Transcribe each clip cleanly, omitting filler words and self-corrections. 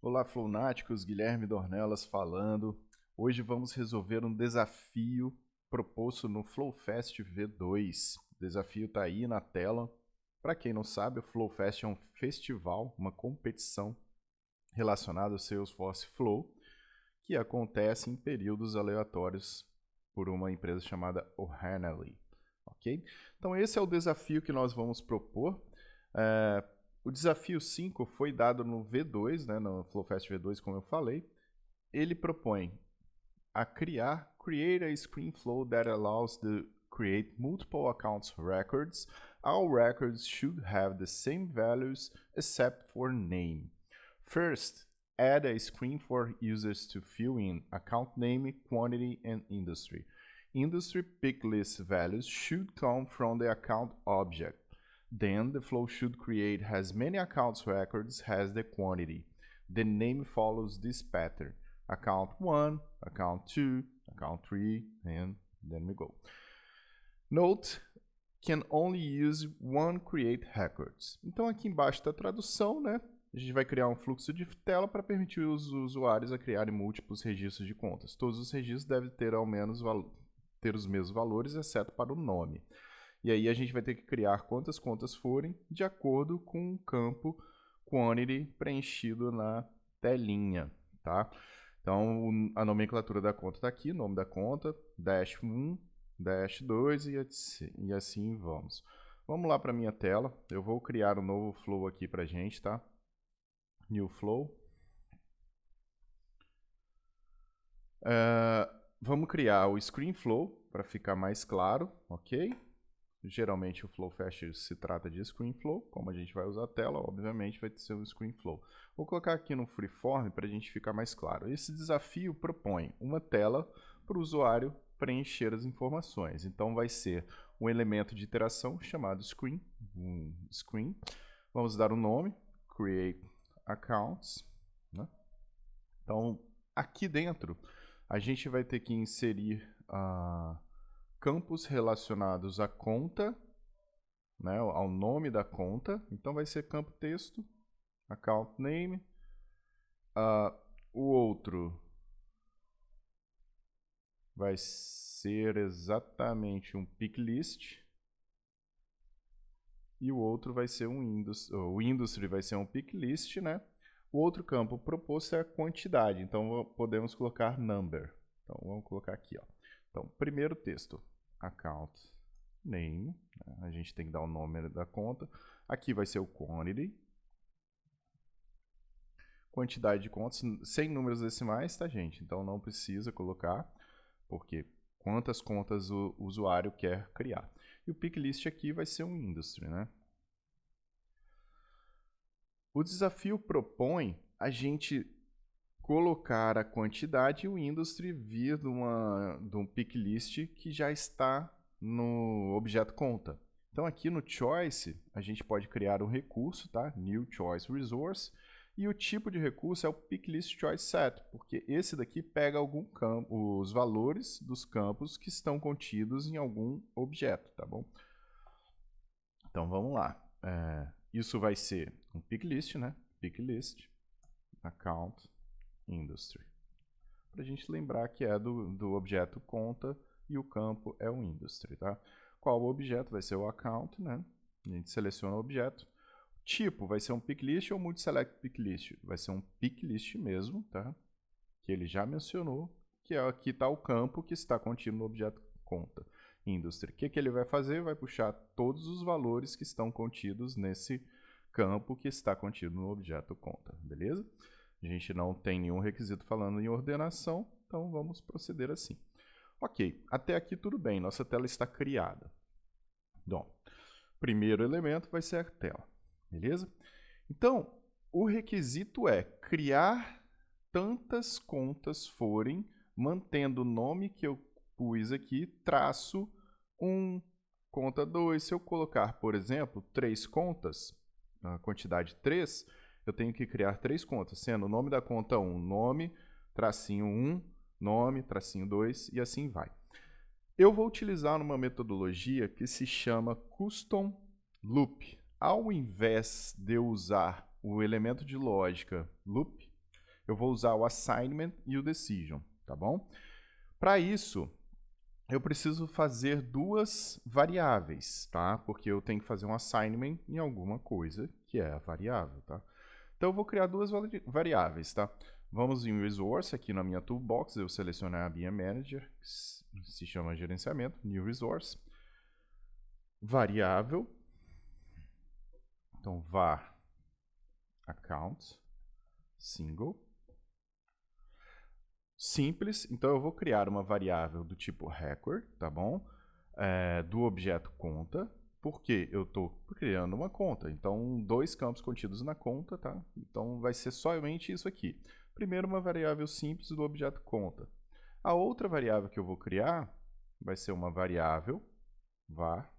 Olá, Flownáticos, Guilherme Dornelas falando. Hoje vamos resolver um desafio proposto no Flowfest V2. O desafio está aí na tela. Para quem não sabe, o Flowfest é um festival, uma competição relacionada ao Salesforce Flow, que acontece em períodos aleatórios por uma empresa chamada O'Hanley. Ok? Então esse é o desafio que nós vamos propor. O desafio 5 foi dado no V2, né, no Flowfest V2, como eu falei. Ele propõe a create a screen flow that allows to create multiple accounts records. All records should have the same values except for name. First, add a screen for users to fill in account name, quantity, and industry. Industry pick list values should come from the account object. Then the flow should create as many accounts records as the quantity. The name follows this pattern. Account 1, account 2, account 3, and then we go. Note, can only use one create records. Então aqui embaixo está a tradução, né? A gente vai criar um fluxo de tela para permitir os usuários a criarem múltiplos registros de contas. Todos os registros devem ter ao menos ter os mesmos valores, exceto para o nome. E aí a gente vai ter que criar quantas contas forem de acordo com o campo quantity preenchido na telinha, tá? Então a nomenclatura da conta está aqui, nome da conta, dash 1, dash 2 e assim vamos. Vamos lá para a minha tela, eu vou criar um novo flow aqui para a gente, tá? New flow. Vamos criar o screen flow para ficar mais claro, ok? Geralmente o Flowfest se trata de screen flow, como a gente vai usar a tela, obviamente vai ser um screen flow. Vou colocar aqui no freeform para a gente ficar mais claro. Esse desafio propõe uma tela para o usuário preencher as informações. Então vai ser um elemento de interação chamado screen. Vamos dar um nome, create accounts, né? Então aqui dentro a gente vai ter que inserir campos relacionados à conta, né, ao nome da conta. Então vai ser campo texto, account name. O outro vai ser exatamente um pick list. E o outro vai ser um industry. O industry vai ser um pick list, né? O outro campo proposto é a quantidade. Então podemos colocar number. Então vamos colocar aqui, ó. Então, primeiro texto, account name, né? A gente tem que dar o nome da conta. Aqui vai ser o quantity. Quantidade de contas, sem números decimais, tá, gente? Então não precisa colocar, porque quantas contas o usuário quer criar. E o pick list aqui vai ser um industry, né? O desafio propõe a gente colocar a quantidade e o industry vir de um pick list que já está no objeto conta. Então aqui no choice a gente pode criar um recurso, tá? New choice resource, e o tipo de recurso é o pick list choice set, porque esse daqui pega algum campo, os valores dos campos que estão contidos em algum objeto, tá bom? Então vamos lá. Isso vai ser um pick list, né? Pick list account industry. Para a gente lembrar que é do objeto conta e o campo é o industry, tá? Qual o objeto? Vai ser o account, né? A gente seleciona o objeto. Tipo, vai ser um pick list ou multi-select pick list? Vai ser um pick list mesmo, tá? Que ele já mencionou, que é aqui está o campo que está contido no objeto conta industry. O que ele vai fazer? Vai puxar todos os valores que estão contidos nesse campo que está contido no objeto conta, beleza? A gente não tem nenhum requisito falando em ordenação, então vamos proceder assim. Ok, até aqui tudo bem, nossa tela está criada. Bom, primeiro elemento vai ser a tela, beleza? Então, o requisito é criar tantas contas forem, mantendo o nome que eu pus aqui, traço 1, conta 2. Se eu colocar, por exemplo, 3 contas, a quantidade 3, eu tenho que criar 3 contas, sendo o nome da conta 1, nome, tracinho 1, nome, tracinho 2 e assim vai. Eu vou utilizar uma metodologia que se chama Custom Loop. Ao invés de eu usar o elemento de lógica loop, eu vou usar o assignment e o decision, tá bom? Para isso, eu preciso fazer duas variáveis, tá? Porque eu tenho que fazer um assignment em alguma coisa que é a variável, tá? Então, eu vou criar duas variáveis, tá? Vamos em Resource, aqui na minha Toolbox, eu selecionar a BIM Manager, que se chama Gerenciamento, New Resource, variável, então var account single, simples, então eu vou criar uma variável do tipo record, tá bom? Do objeto conta, porque eu estou criando uma conta, então 2 campos contidos na conta, tá? Então vai ser somente isso aqui. Primeiro, uma variável simples do objeto conta. A outra variável que eu vou criar vai ser uma variável var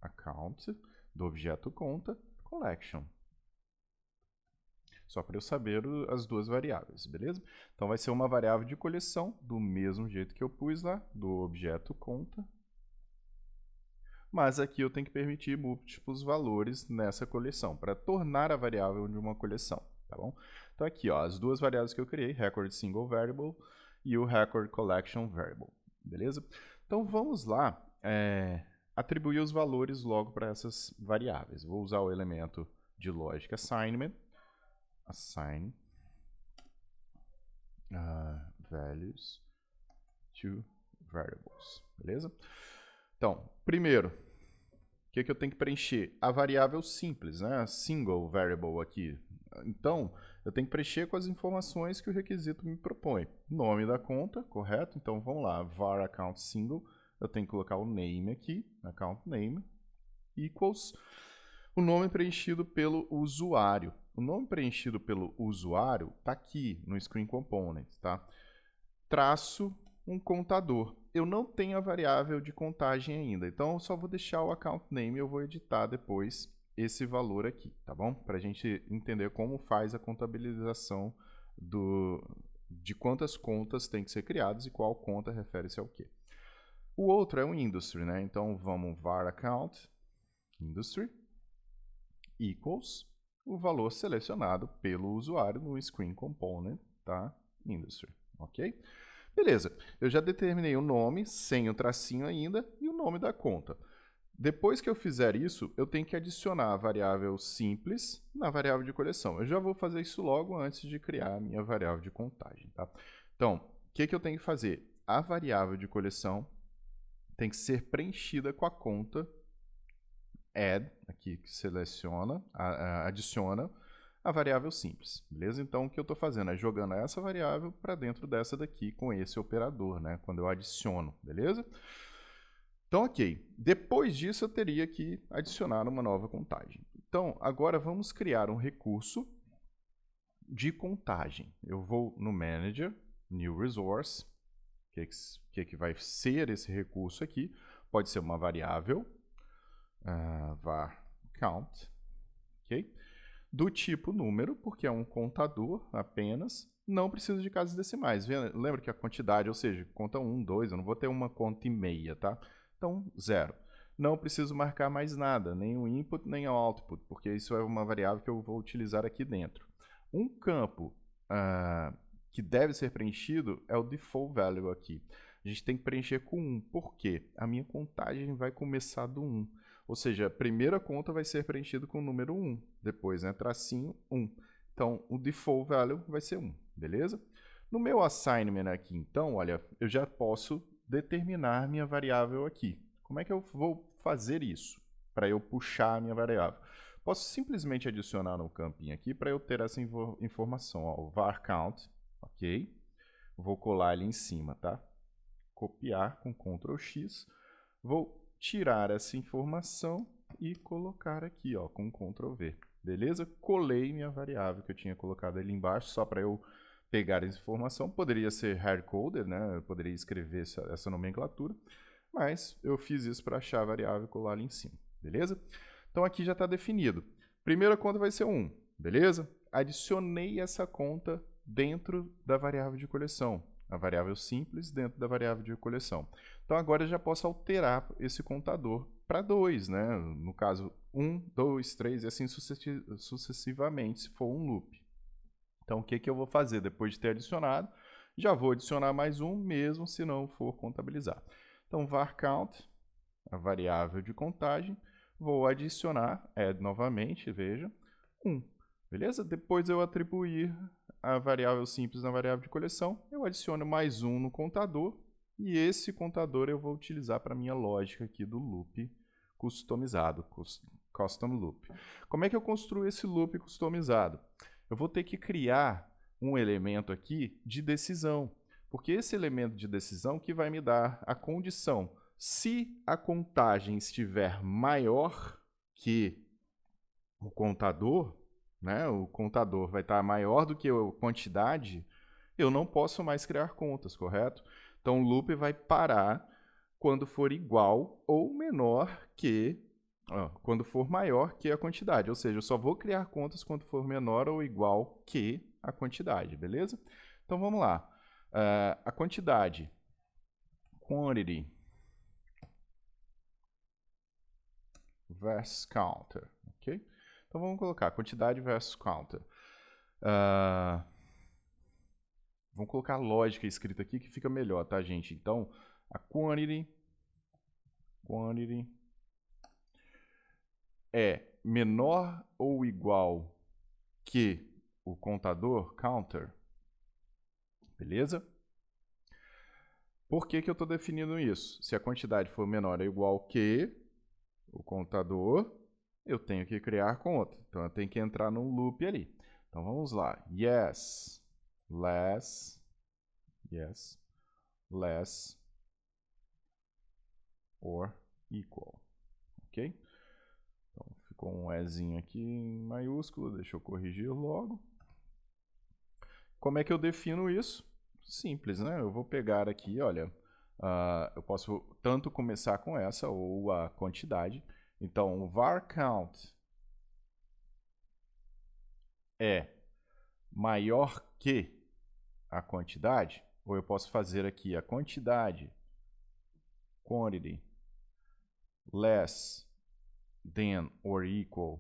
account do objeto conta collection. Só para eu saber as duas variáveis, beleza? Então vai ser uma variável de coleção, do mesmo jeito que eu pus lá, do objeto conta. Mas aqui eu tenho que permitir múltiplos valores nessa coleção, para tornar a variável de uma coleção, tá bom? Então aqui, ó, as duas variáveis que eu criei, record single variable e o record collection variable, beleza? Então vamos lá atribuir os valores logo para essas variáveis. Vou usar o elemento de lógica assignment, assign values to variables, beleza? Então, primeiro, o que eu tenho que preencher? A variável simples, né? A single variable aqui. Então, eu tenho que preencher com as informações que o requisito me propõe. Nome da conta, correto? Então, vamos lá, var account single, eu tenho que colocar o name aqui, account name, equals o nome preenchido pelo usuário. O nome preenchido pelo usuário está aqui no Screen Components, tá? Traço um contador. Eu não tenho a variável de contagem ainda, então eu só vou deixar o account name e eu vou editar depois esse valor aqui, tá bom? Para a gente entender como faz a contabilização de quantas contas tem que ser criadas e qual conta refere-se ao quê. O outro é o industry, né? Então vamos var account industry equals o valor selecionado pelo usuário no Screen Component, tá? Industry, ok? Beleza, eu já determinei o nome, sem o tracinho ainda, e o nome da conta. Depois que eu fizer isso, eu tenho que adicionar a variável simples na variável de coleção. Eu já vou fazer isso logo antes de criar a minha variável de contagem, tá? Então, o que eu tenho que fazer? A variável de coleção tem que ser preenchida com a conta add, aqui que seleciona, adiciona a variável simples, beleza? Então, o que eu estou fazendo é jogando essa variável para dentro dessa daqui com esse operador, né? Quando eu adiciono, beleza? Então, ok. Depois disso, eu teria que adicionar uma nova contagem. Então, agora vamos criar um recurso de contagem. Eu vou no Manager, New Resource, que vai ser esse recurso aqui. Pode ser uma variável, var count, ok? Do tipo número, porque é um contador apenas, não precisa de casas decimais. Lembra que a quantidade, ou seja, conta 1, 2, eu não vou ter uma conta e meia, tá? Então, 0. Não preciso marcar mais nada, nem o input, nem o output, porque isso é uma variável que eu vou utilizar aqui dentro. Um campo que deve ser preenchido é o default value aqui. A gente tem que preencher com 1, por quê? A minha contagem vai começar do 1. Ou seja, a primeira conta vai ser preenchida com o número 1, depois, né, tracinho 1. Então, o default value vai ser 1, beleza? No meu assignment aqui, então, olha, eu já posso determinar minha variável aqui. Como é que eu vou fazer isso para eu puxar a minha variável? Posso simplesmente adicionar no campinho aqui para eu ter essa informação, ó, o var count, ok? Vou colar ali em cima, tá? Copiar com Ctrl X, vou tirar essa informação e colocar aqui, ó, com Ctrl V, beleza? Colei minha variável que eu tinha colocado ali embaixo, só para eu pegar essa informação. Poderia ser hardcoded, né? Eu poderia escrever essa nomenclatura, mas eu fiz isso para achar a variável e colar ali em cima, beleza? Então aqui já está definido. Primeira conta vai ser 1, beleza? Adicionei essa conta dentro da variável de coleção, a variável simples dentro da variável de coleção. Então agora eu já posso alterar esse contador para 2, né? No caso 1, 2, 3 e assim sucessivamente, se for um loop. Então, o que eu vou fazer depois de ter adicionado? Já vou adicionar mais um, mesmo se não for contabilizar. Então, var count, a variável de contagem, vou adicionar, add novamente, veja, 1. Beleza? Depois eu atribuir a variável simples na variável de coleção, eu adiciono mais um no contador, e esse contador eu vou utilizar para a minha lógica aqui do loop customizado, custom loop. Como é que eu construo esse loop customizado? Eu vou ter que criar um elemento aqui de decisão, porque esse elemento de decisão que vai me dar a condição. Se a contagem estiver maior que o contador, né, o contador vai estar maior do que a quantidade, eu não posso mais criar contas, correto? Então, o loop vai parar quando for igual ou menor que, quando for maior que a quantidade. Ou seja, eu só vou criar contas quando for menor ou igual que a quantidade, beleza? Então, vamos lá. A quantidade, quantity, versus counter, ok? Então, vamos colocar quantidade versus counter. Vamos colocar a lógica escrita aqui que fica melhor, tá, gente? Então, a quantity é menor ou igual que o contador, counter, beleza? Por que eu estou definindo isso? Se a quantidade for menor ou igual que o contador, eu tenho que criar conta. Então, eu tenho que entrar num loop ali. Então, vamos lá. Yes, less or equal. Ok? Então, ficou um Ezinho aqui em maiúsculo. Deixa eu corrigir logo. Como é que eu defino isso? Simples, né? Eu vou pegar aqui, olha, eu posso tanto começar com essa ou a quantidade. Então, o var count é maior que a quantidade, ou eu posso fazer aqui a quantidade, quantity, less than or equal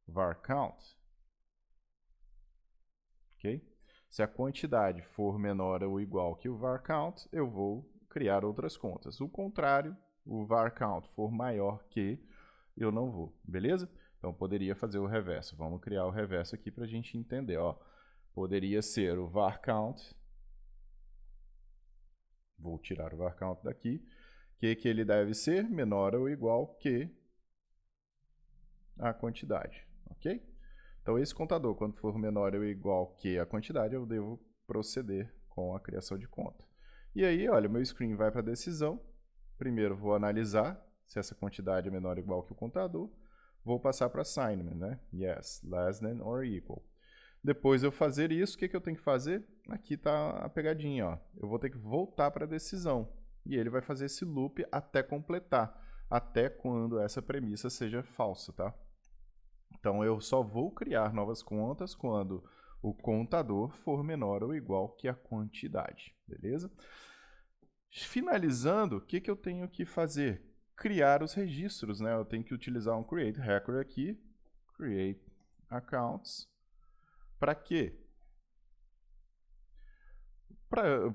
var count. Ok? Se a quantidade for menor ou igual que o var count, eu vou criar outras contas. O contrário, o var count for maior que, eu não vou. Beleza? Então, poderia fazer o reverso. Vamos criar o reverso aqui para a gente entender. Ó. Poderia ser o var count. Vou tirar o var count daqui. Que ele deve ser menor ou igual que a quantidade. Ok? Então, esse contador, quando for menor ou igual que a quantidade, eu devo proceder com a criação de conta. E aí, olha, meu screen vai para a decisão. Primeiro, vou analisar se essa quantidade é menor ou igual que o contador. Vou passar para assignment, né? Yes, less than or equal. Depois eu fazer isso, o que eu tenho que fazer? Aqui está a pegadinha, ó. Eu vou ter que voltar para a decisão. E ele vai fazer esse loop até completar, até quando essa premissa seja falsa, tá? Então, eu só vou criar novas contas quando o contador for menor ou igual que a quantidade, beleza? Finalizando, o que eu tenho que fazer? Criar os registros, né? Eu tenho que utilizar um create record aqui, create accounts. Para quê?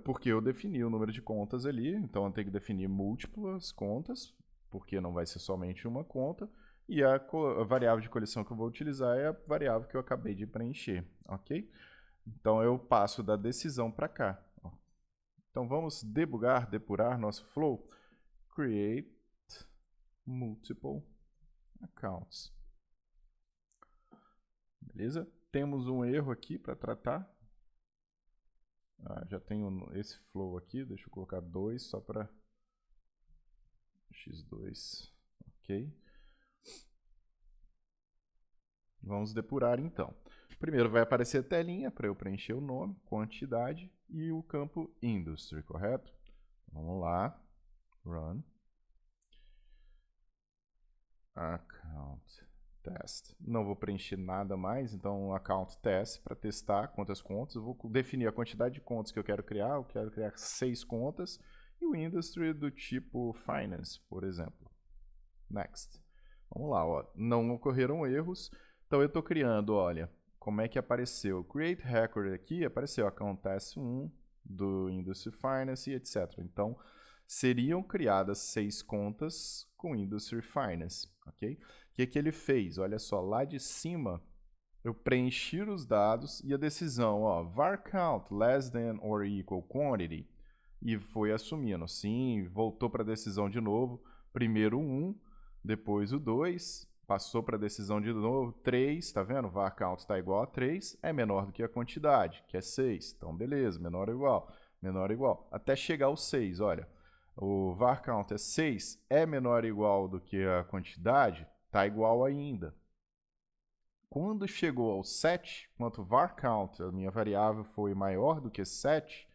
Porque eu defini o número de contas ali, então eu tenho que definir múltiplas contas, porque não vai ser somente uma conta. E a variável de coleção que eu vou utilizar é a variável que eu acabei de preencher, ok? Então, eu passo da decisão para cá. Ó. Então, vamos debugar, depurar nosso flow. Create multiple accounts. Beleza? Temos um erro aqui para tratar. Já tenho esse flow aqui, deixa eu colocar 2 só para x2. Ok? Vamos depurar então. Primeiro vai aparecer a telinha para eu preencher o nome, quantidade e o campo industry, correto? Vamos lá. Run. Account test. Não vou preencher nada mais, então account test para testar quantas contas. Eu vou definir a quantidade de contas que eu quero criar. Eu quero criar 6 contas. E o industry do tipo finance, por exemplo. Next. Vamos lá, ó. Não ocorreram erros. Então, eu estou criando, olha, como é que apareceu? Create Record aqui apareceu, acontece 1 do Industry Finance, etc. Então, seriam criadas 6 contas com Industry Finance, ok? O que ele fez? Olha só, lá de cima, eu preenchi os dados e a decisão, ó, var count less than or equal quantity, e foi assumindo, sim, voltou para a decisão de novo, primeiro o 1, depois o 2, passou para a decisão de novo, 3, tá vendo? var count está igual a 3, é menor do que a quantidade, que é 6, então beleza, menor ou igual, até chegar ao 6, olha, o var count é 6, é menor ou igual do que a quantidade, tá igual ainda. Quando chegou ao 7, quanto var count, a minha variável, foi maior do que 7,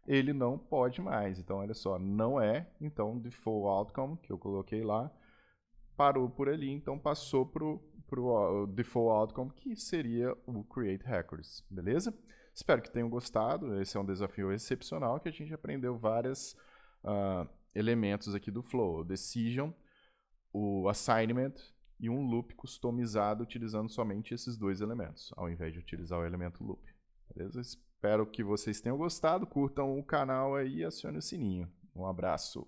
ele não pode mais. Então, olha só, não é. Então, default outcome, que eu coloquei lá, parou por ali. Então, passou para o default outcome, que seria o create records. Beleza? Espero que tenham gostado. Esse é um desafio excepcional que a gente aprendeu vários elementos aqui do flow. O decision, o assignment e um loop customizado utilizando somente esses 2 elementos, ao invés de utilizar o elemento loop. Beleza? Espero que vocês tenham gostado, curtam o canal aí e acionem o sininho. Um abraço!